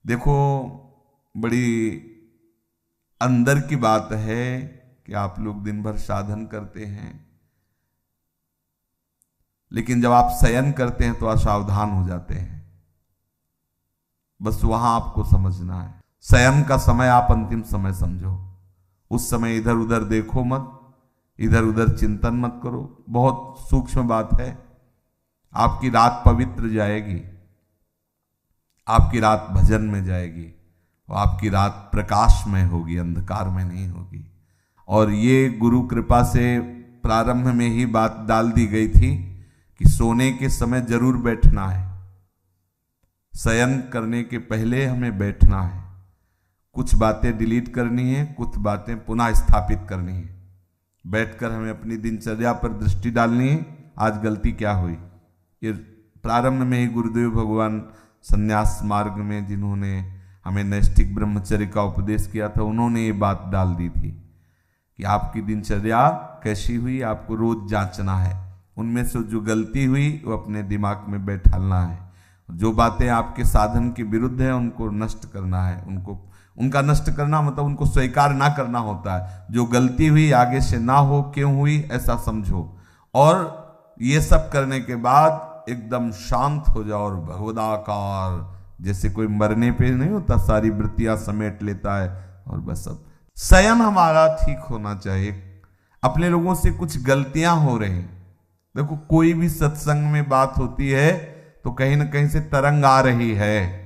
देखो, बड़ी अंदर की बात है कि आप लोग दिन भर साधन करते हैं, लेकिन जब आप शयन करते हैं तो असावधान हो जाते हैं। बस वहां आपको समझना है, शयन का समय आप अंतिम समय समझो। उस समय इधर उधर देखो मत, इधर उधर चिंतन मत करो। बहुत सूक्ष्म बात है। आपकी रात पवित्र जाएगी, आपकी रात भजन में जाएगी, और आपकी रात प्रकाश में होगी, अंधकार में नहीं होगी। और ये गुरु कृपा से प्रारंभ में ही बात डाल दी गई थी कि सोने के समय जरूर बैठना है, शयन करने के पहले हमें बैठना है। कुछ बातें डिलीट करनी है, कुछ बातें पुनः स्थापित करनी है। बैठकर हमें अपनी दिनचर्या पर दृष्टि डालनी है, आज गलती क्या हुई। ये प्रारंभ में ही गुरुदेव भगवान संन्यास मार्ग में जिन्होंने हमें नैष्ठिक ब्रह्मचर्य का उपदेश किया था, उन्होंने ये बात डाल दी थी कि आपकी दिनचर्या कैसी हुई, आपको रोज जांचना है। उनमें से जो गलती हुई वो अपने दिमाग में बैठालना है। जो बातें आपके साधन के विरुद्ध है उनको नष्ट करना है। उनका नष्ट करना मतलब उनको स्वीकार ना करना होता है। जो गलती हुई आगे से ना हो, क्यों हुई ऐसा समझो। और ये सब करने के बाद एकदम शांत हो जाओ और भगवदाकार, जैसे कोई मरने पे नहीं होता, सारी वृत्तियां समेट लेता है और बस सब। शयन हमारा ठीक होना चाहिए। अपने लोगों से कुछ गलतियां हो रही, देखो कोई भी सत्संग में बात होती है तो कहीं ना कहीं से तरंग आ रही है,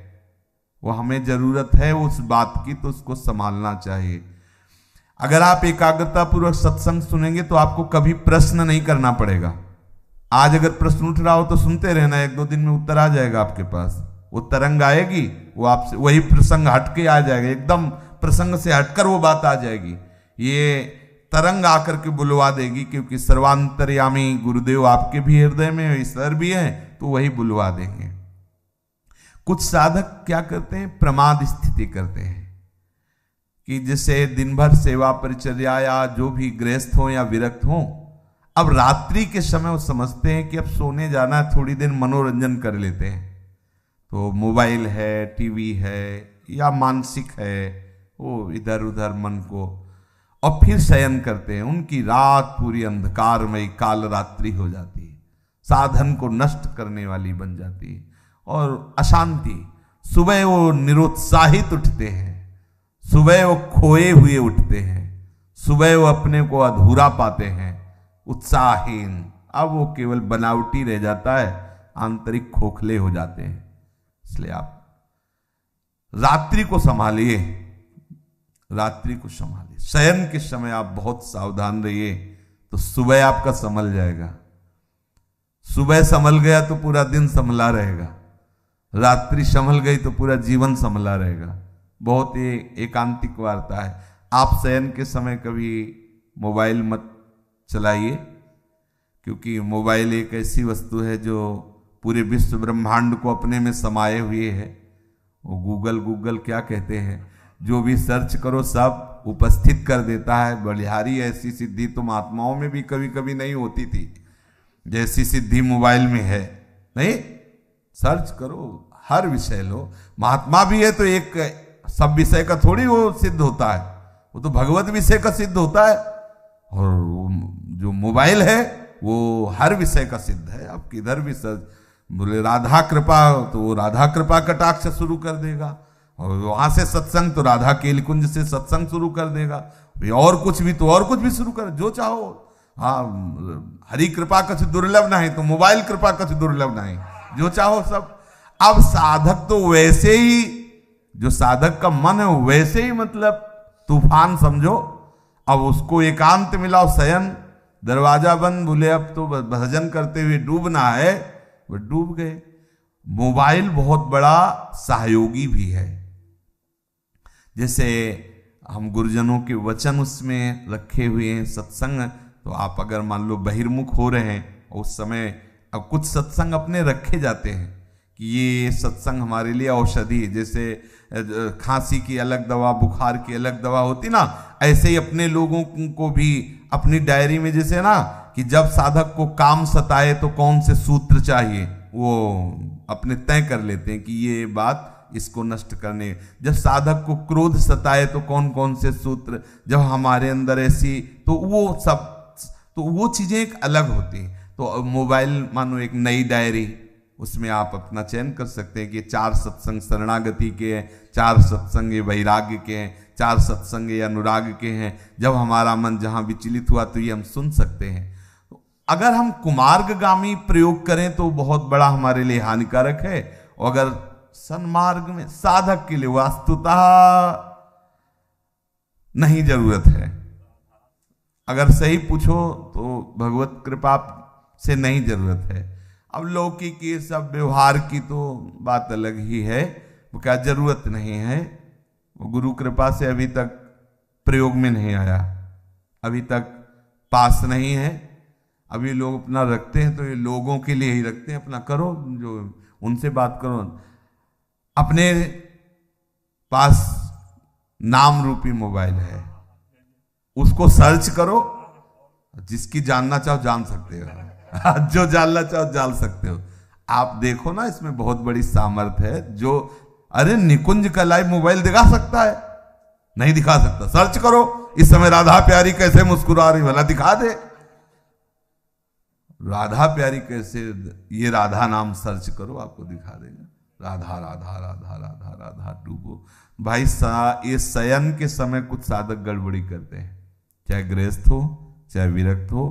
वो हमें जरूरत है उस बात की, तो उसको संभालना चाहिए। अगर आप एकाग्रता पूर्वक सत्संग सुनेंगे तो आपको कभी प्रश्न नहीं करना पड़ेगा। आज अगर प्रश्न उठ रहा हो तो सुनते रहना, 1-2 दिन में उत्तर आ जाएगा आपके पास। वो तरंग आएगी, वो आपसे वही प्रसंग हटके आ जाएगा, एकदम प्रसंग से हटकर वो बात आ जाएगी। ये तरंग आकर के बुलवा देगी, क्योंकि सर्वांतर्यामी गुरुदेव आपके भी हृदय में ईश्वर भी है, तो वही बुलवा देंगे। कुछ साधक क्या करते हैं, प्रमाद स्थिति करते हैं कि जैसे दिन भर सेवा परिचर्या या जो भी गृहस्थ हो या विरक्त हो, अब रात्रि के समय वो समझते हैं कि अब सोने जाना है, थोड़ी देर मनोरंजन कर लेते हैं। तो मोबाइल है, टीवी है या मानसिक है, वो इधर उधर मन को, और फिर शयन करते हैं। उनकी रात पूरी अंधकारमय काल रात्रि हो जाती है, साधन को नष्ट करने वाली बन जाती है और अशांति। सुबह वो निरुत्साहित उठते हैं, सुबह वो खोए हुए उठते हैं, सुबह वो अपने को अधूरा पाते हैं, उत्साहहीन। अब वो केवल बनावटी रह जाता है, आंतरिक खोखले हो जाते हैं। इसलिए आप रात्रि को संभालिए, रात्रि को संभालिए। शयन के समय आप बहुत सावधान रहिए, तो सुबह आपका संभल जाएगा। सुबह संभल गया तो पूरा दिन संभला रहेगा, रात्रि संभल गई तो पूरा जीवन संभला रहेगा। बहुत ही एकांतिक वार्ता है। आप शयन के समय कभी मोबाइल मत चलाइए, क्योंकि मोबाइल एक ऐसी वस्तु है जो पूरे विश्व ब्रह्मांड को अपने में समाये हुए है। वो गूगल क्या कहते हैं, जो भी सर्च करो सब उपस्थित कर देता है। बलिहारी ऐसी सिद्धि तो महात्माओं में भी कभी कभी नहीं होती थी, जैसी सिद्धि मोबाइल में है। नहीं, सर्च करो, हर विषय लो। महात्मा भी है तो एक सब विषय का थोड़ी वो सिद्ध होता है, वो तो भगवत विषय का सिद्ध होता है। और जो मोबाइल है वो हर विषय का सिद्ध है। आप किधर भी सर्च, बोले राधा कृपा तो वो राधा कृपा कटाक्ष शुरू कर देगा, और वहां से सत्संग तो राधा केली कुंज से सत्संग शुरू कर देगा। और कुछ भी तो और कुछ भी शुरू कर, जो चाहो। हाँ, हरि कृपा कछ दुर्लभ नहीं तो मोबाइल कृपा कछ दुर्लभ नहीं, जो चाहो सब। अब साधक तो वैसे ही, जो साधक का मन है वैसे ही मतलब तूफान समझो। अब उसको एकांत मिला, शयन, दरवाजा बंद, बोले अब तो भजन करते हुए डूबना है, वो डूब गए। मोबाइल बहुत बड़ा सहयोगी भी है। जैसे हम गुरुजनों के वचन उसमें रखे हुए हैं, सत्संग, तो आप अगर मान लो बहिर्मुख हो रहे हैं उस समय, अब कुछ सत्संग अपने रखे जाते हैं कि ये सत्संग हमारे लिए औषधि, जैसे खांसी की अलग दवा, बुखार की अलग दवा होती ना, ऐसे ही अपने लोगों को भी अपनी डायरी में, जैसे ना कि जब साधक को काम सताए तो कौन से सूत्र चाहिए, वो अपने तय कर लेते हैं कि ये बात इसको नष्ट करने। जब साधक को क्रोध सताए तो कौन कौन से सूत्र, जब हमारे अंदर ऐसी, तो वो सब, तो वो चीजें एक अलग होती हैं। तो मोबाइल मानो एक नई डायरी, उसमें आप अपना चयन कर सकते हैं कि 4 सत्संग शरणागति के हैं, 4 सत्संग ये वैराग्य के हैं, 4 सत्संग ये अनुराग के हैं। जब हमारा मन जहां विचलित हुआ तो ये हम सुन सकते हैं। तो अगर हम कुमार्गगामी प्रयोग करें तो बहुत बड़ा हमारे लिए हानिकारक है, और अगर सन्मार्ग में साधक के लिए वास्तुतः नहीं जरूरत है। अगर सही पूछो तो भगवत कृपा से नहीं जरूरत है। अब लौकिक की सब व्यवहार की तो बात अलग ही है, वो क्या जरूरत नहीं है, वो गुरु कृपा से अभी तक प्रयोग में नहीं आया, अभी तक पास नहीं है। अभी लोग अपना रखते हैं तो ये लोगों के लिए ही रखते हैं, अपना करो, जो उनसे बात करो। अपने पास नाम रूपी मोबाइल है, उसको सर्च करो, जिसकी जानना चाहो जान सकते हो, जो जानना चाहो जान सकते हो। आप देखो ना, इसमें बहुत बड़ी सामर्थ्य है। जो अरे निकुंज का लाइव मोबाइल दिखा सकता है? नहीं दिखा सकता। सर्च करो इस समय राधा प्यारी कैसे मुस्कुरा रही, भला दिखा दे। राधा प्यारी कैसे, ये राधा नाम सर्च करो, आपको दिखा देगा। राधा राधा राधा राधा राधा डूबो भाई। ये शयन के समय कुछ साधक गड़बड़ी करते हैं, चाहे गृहस्थ हो चाहे विरक्त हो।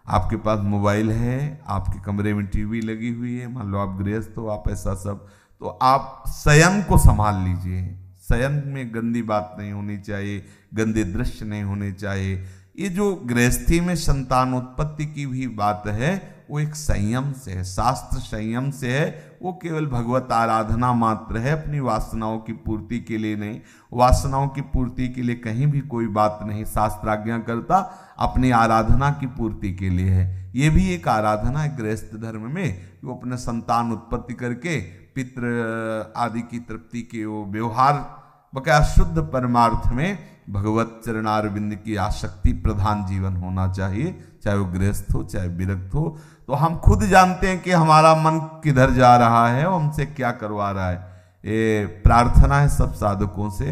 आपके पास मोबाइल है, आपके कमरे में टीवी लगी हुई है, मान लो आप गृहस्थ हो, आप ऐसा सब, तो आप शयन को संभाल लीजिए। शयन में गंदी बात नहीं होनी चाहिए, गंदे दृश्य नहीं होने चाहिए। ये जो गृहस्थी में संतानोत्पत्ति की भी बात है, वो एक संयम से है, शास्त्र संयम से है। वो केवल भगवत आराधना मात्र है, अपनी वासनाओं की पूर्ति के लिए नहीं। वासनाओं की पूर्ति के लिए कहीं भी कोई बात नहीं शास्त्र आज्ञा करता, अपनी आराधना की पूर्ति के लिए है। ये भी एक आराधना है गृहस्थ धर्म में, वो अपने संतान उत्पत्ति करके पितृ आदि की तृप्ति के वो व्यवहार बकाया शुद्ध परमार्थ में भगवत चरणारविंद की आसक्ति प्रधान जीवन होना चाहिए, चाहे वो गृहस्थ हो चाहे विरक्त हो। तो हम खुद जानते हैं कि हमारा मन किधर जा रहा है और हमसे क्या करवा रहा है। ये प्रार्थना है सब साधकों से,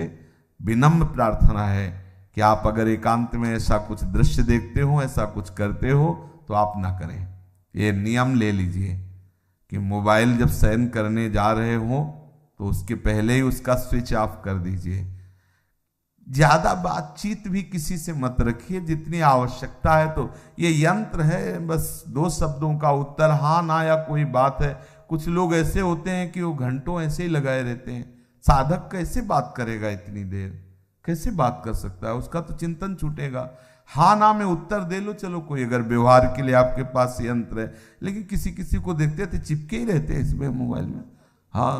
विनम्र प्रार्थना है कि आप अगर एकांत में ऐसा कुछ दृश्य देखते हो, ऐसा कुछ करते हो, तो आप ना करें। ये नियम ले लीजिए कि मोबाइल जब शयन करने जा रहे हो तो उसके पहले ही उसका स्विच ऑफ कर दीजिए। ज्यादा बातचीत भी किसी से मत रखिए, जितनी आवश्यकता है। तो ये यंत्र है, बस 2 शब्दों का उत्तर हाँ ना या कोई बात है। कुछ लोग ऐसे होते हैं कि वो घंटों ऐसे ही लगाए रहते हैं। साधक कैसे बात करेगा इतनी देर, कैसे बात कर सकता है? उसका तो चिंतन छूटेगा। हाँ ना में उत्तर दे लो, चलो कोई अगर व्यवहार के लिए आपके पास यंत्र है। लेकिन किसी किसी को देखते थे चिपके ही रहते हैं इसमें मोबाइल में। हाँ,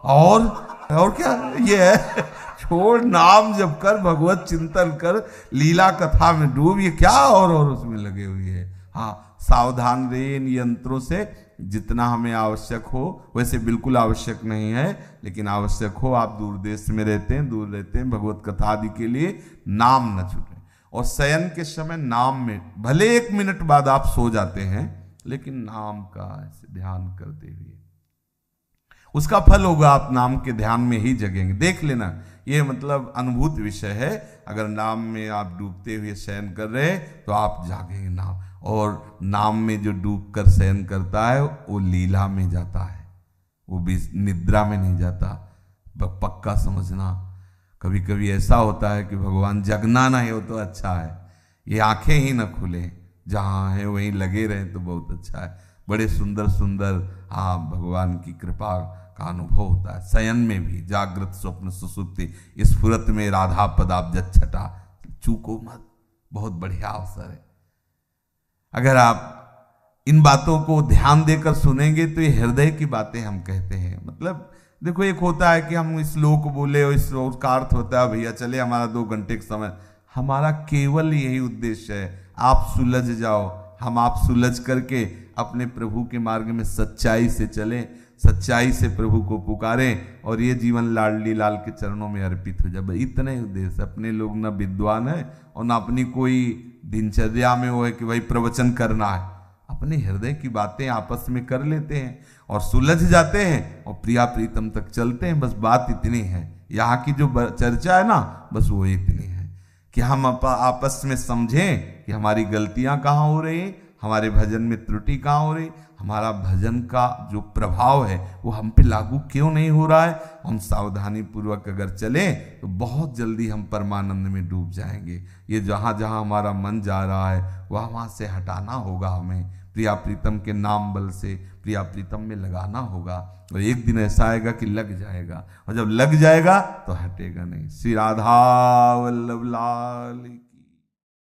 और क्या ये है? छोड़, नाम जप कर, भगवत चिंतन कर, लीला कथा में डूब, ये क्या और उसमें लगे हुए है। हाँ, सावधान रहिए इन यंत्रों से। जितना हमें आवश्यक हो, वैसे बिल्कुल आवश्यक नहीं है, लेकिन आवश्यक हो। आप दूर देश में रहते हैं, दूर रहते हैं, भगवत कथा आदि के लिए नाम न छूटे। और शयन के समय नाम में भले 1 मिनट बाद आप सो जाते हैं, लेकिन नाम का ऐसे ध्यान करते हुए उसका फल होगा। आप नाम के ध्यान में ही जगेंगे। देख लेना, ये मतलब अनुभूत विषय है। अगर नाम में आप डूबते हुए शयन कर रहे हैं तो आप जागेंगे नाम। और नाम में जो डूब कर शयन करता है वो लीला में जाता है, वो भी निद्रा में नहीं जाता। पक्का समझना। कभी कभी ऐसा होता है कि भगवान जगना नहीं हो तो अच्छा है, ये आंखें ही न खुले, जहाँ है वहीं लगे रहें तो बहुत अच्छा है। बड़े सुंदर सुंदर भगवान की कृपा का अनुभव होता है शयन में भी। जागृत स्वप्न सुसुप्ति स्फुरत में राधा पदाब्ज छटा, चूको मत, बहुत बढ़िया अवसर है। अगर आप इन बातों को ध्यान देकर सुनेंगे तो ये हृदय की बातें हम कहते हैं। मतलब देखो, एक होता है कि हम इस श्लोक बोले और इस श्लोक का अर्थ होता है भैया चले हमारा 2 घंटे का समय। हमारा केवल यही उद्देश्य है, आप सुलझ जाओ, हम आप सुलझ करके अपने प्रभु के मार्ग में सच्चाई से चलें, सच्चाई से प्रभु को पुकारें और ये जीवन लाडली लाल के चरणों में अर्पित हो जाए। इतने ही उद्देश्य। अपने लोग ना विद्वान है और ना अपनी कोई दिनचर्या में वो है कि भाई प्रवचन करना है। अपने हृदय की बातें आपस में कर लेते हैं और सुलझ जाते हैं और प्रिया प्रीतम तक चलते हैं। बस बात इतनी है, यहाँ की जो चर्चा है ना, बस वो इतनी है कि हम आपस में समझें कि हमारी गलतियां कहाँ हो रही, हमारे भजन में त्रुटि कहाँ हो रही, हमारा भजन का जो प्रभाव है वो हम पे लागू क्यों नहीं हो रहा है। हम सावधानी पूर्वक अगर चलें तो बहुत जल्दी हम परमानंद में डूब जाएंगे। ये जहाँ जहाँ हमारा मन जा रहा है वहाँ वहाँ से हटाना होगा, हमें प्रिया प्रीतम के नाम बल से प्रिया प्रीतम में लगाना होगा। और एक दिन ऐसा आएगा कि लग जाएगा, और जब लग जाएगा तो हटेगा नहीं। श्री राधा वल्लभ लाल की।